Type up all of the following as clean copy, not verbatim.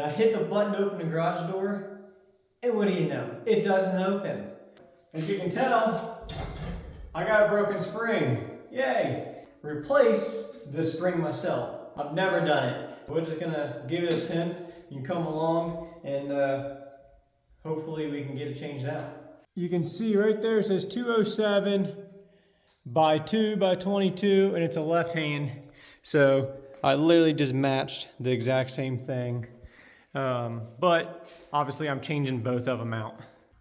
I hit the button to open the garage door, and what do you know? It doesn't open. As you can tell, I got a broken spring. Yay! Replace the spring myself. I've never done it. We're just gonna give it an attempt. You can come along and hopefully we can get it changed out. You can see right there it says 207 by 2 by 22 and it's a left hand. So I literally just matched the exact same thing. But obviously I'm changing both of them out.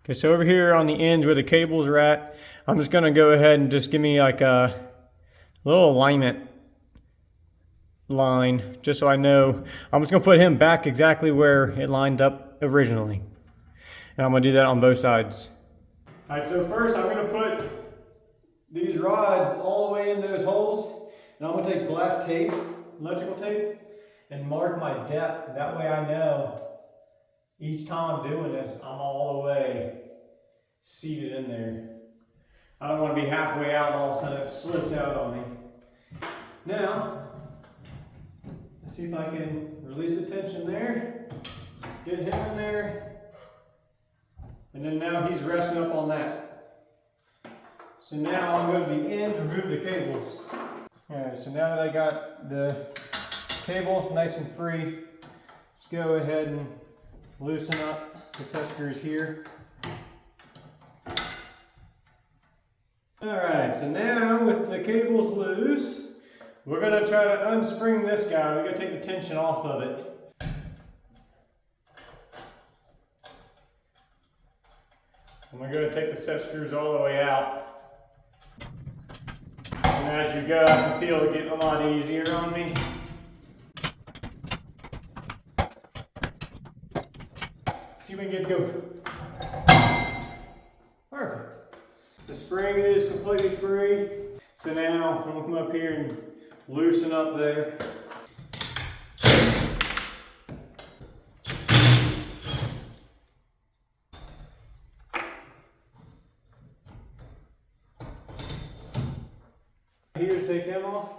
Okay, so over here on the ends where the cables are at, I'm just gonna go ahead and just give me like a little alignment line, just so I know. I'm just gonna put him back exactly where it lined up originally. And I'm gonna do that on both sides. All right, so first I'm gonna put these rods all the way in those holes, and I'm gonna take black tape, electrical tape, and mark my depth. That way I know each time I'm doing this, I'm all the way seated in there. I don't want to be halfway out and all of a sudden it slips out on me. Now, let's see if I can release the tension there, get him in there, and then now he's resting up on that. So now I'll go to the end, remove the cables. Alright, so now that I got the cable nice and free, just go ahead and loosen up the set screws here. Alright, so now with the cables loose, we're going to try to unspring this guy. We're going to take the tension off of it. And we're going to take the set screws all the way out. And as you go, I can feel it getting a lot easier on me. See if we can get to go. Perfect. The spring is completely free. So now I'm going to come up here and loosen up there. Here to take him off.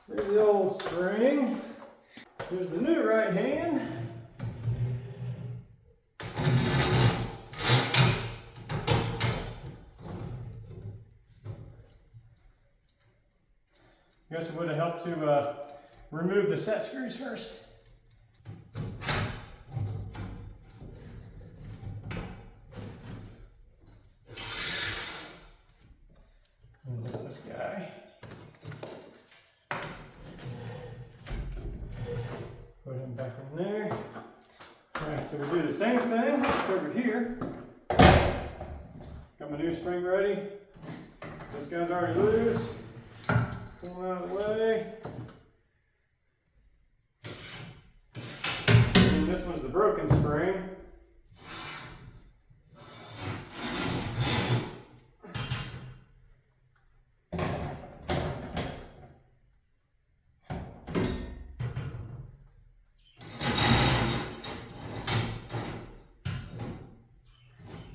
There's the old spring. Here's the new right hand. I guess it would have helped to remove the set screws first. And this guy. Put him back in there. Alright, so we do the same thing over here. Got my new spring ready. This guy's already loose. Pull him out of the way. And this one's the broken spring.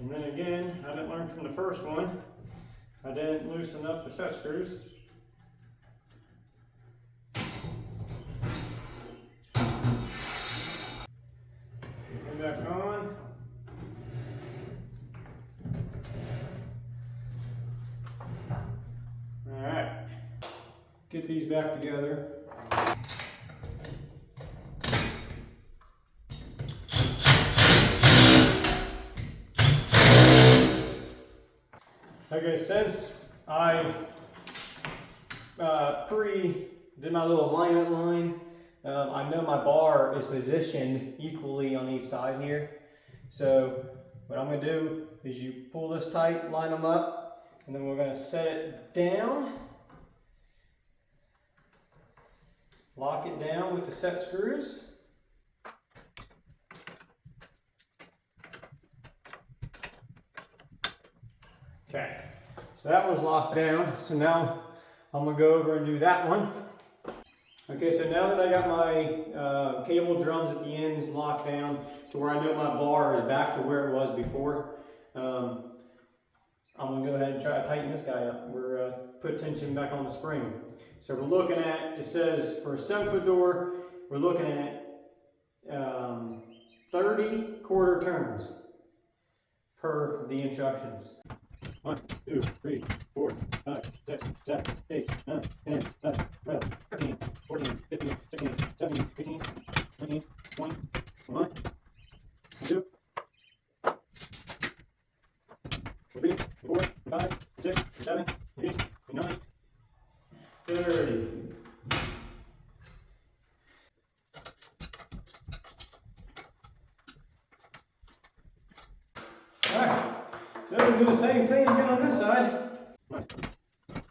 And then again, I didn't learn from the first one. I didn't loosen up the set screws. Put them back on. Alright. Get these back together. Okay, since I did my little alignment line, I know my bar is positioned equally on each side here. So what I'm going to do is you pull this tight, line them up, and then we're going to set it down. Lock it down with the set screws. Okay, so that one's locked down. So now I'm gonna go over and do that one. Okay, so now that I got my cable drums at the ends locked down to where I know my bar is back to where it was before, I'm gonna go ahead and try to tighten this guy up. We're put tension back on the spring. So we're looking at, it says for a 7-foot door, we're looking at 30 quarter turns per the instructions. 1, 2, 3, 4, 5, 6, 7, 8, 9, 10, 11, 12, 13, 14, 15, 16, 17, 18, 19, 20, 21, 22, 23, 24, 25, 26, 27, 28, 29, 30. Alright, so we'll do the same thing again on this side. 1,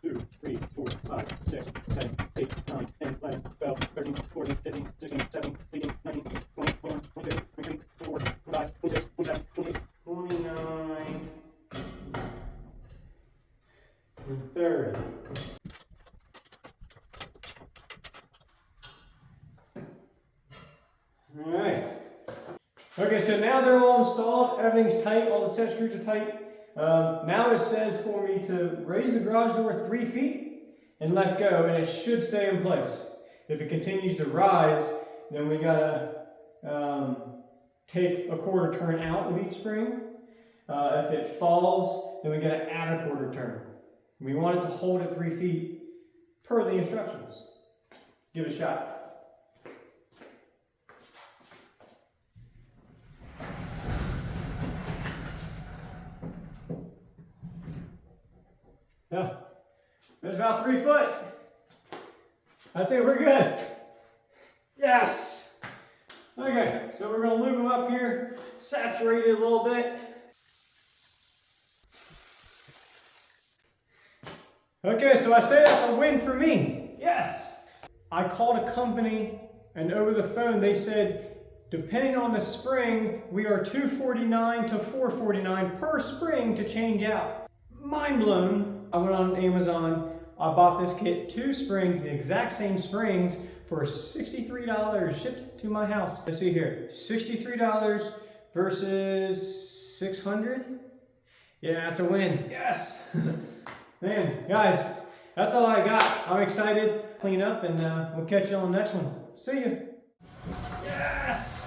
2, 3, 4, 5, 6, 7, 8, 9, 10, 11, 12, 13, 14, 15, 16, 17, 18, 19, 20, 21, 22, 23, 24, 25, 26, 27, 28, 29, and 30. Alright. Okay, so now they're all installed, everything's tight, all the set screws are tight. Now it says for me to raise the garage door 3 feet and let go, and it should stay in place. If it continues to rise, then we gotta take a quarter turn out of each spring. If it falls, then we gotta add a quarter turn. We want it to hold at 3 feet per the instructions. Give it a shot. Yeah, there's about 3 foot. I say we're good. Yes. Okay, so we're gonna lube them up here, saturate it a little bit. Okay, so I say that's a win for me. Yes. I called a company, and over the phone they said, depending on the spring, we are $249 to $449 per spring to change out. Mind blown. I went on Amazon, I bought this kit, 2 springs, the exact same springs, for $63 shipped to my house. Let's see here, $63 versus $600. Yeah, that's a win, yes. Man, guys, that's all I got. I'm excited, clean up, and we'll catch you on the next one. See ya. Yes.